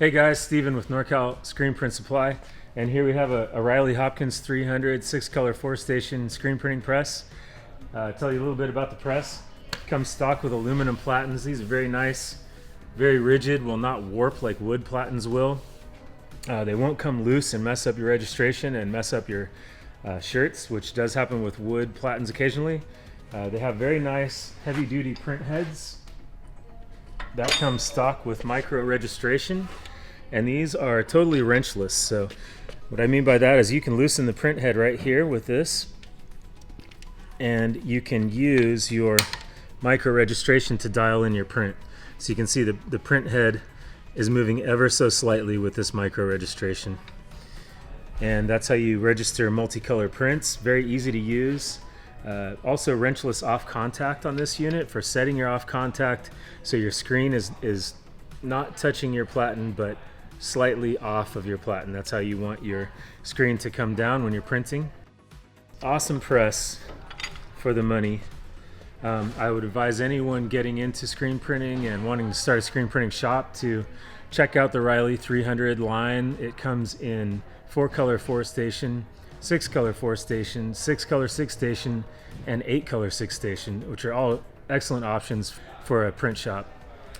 Hey guys, Steven with NorCal Screen Print Supply, and here we have a Riley Hopkins 300 6-color 4-station screen printing press. Tell you a little bit about the press. Comes stock with aluminum Platens. These are very nice, very rigid, will not warp like wood Platens will. They won't come loose and mess up your registration and mess up your shirts, which does happen with wood Platens occasionally. They have very nice heavy-duty print heads. That comes stock with micro registration, and these are totally wrenchless. So what I mean by that is you can loosen the print head right here with this, and you can use your micro registration to dial in your print. So you can see the print head is moving ever so slightly with this micro registration, and that's how you register multicolor prints. Very easy to use. Also wrenchless off contact on this unit for setting your off contact, so your screen is not touching your platen but slightly off of your platen. That's how you want your screen to come down when you're printing. Awesome press for the money. I would advise anyone getting into screen printing and wanting to start a screen printing shop to check out the Riley 300 line. It comes in 4-color 4-station, 6-color 4-station, 6-color 6-station, and 8-color 6-station, which are all excellent options for a print shop.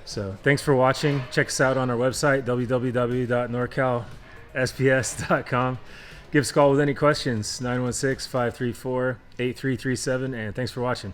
So thanks for watching. Check us out on our website, www.norcalsps.com. Give us a call with any questions, 916-534-8337, and thanks for watching.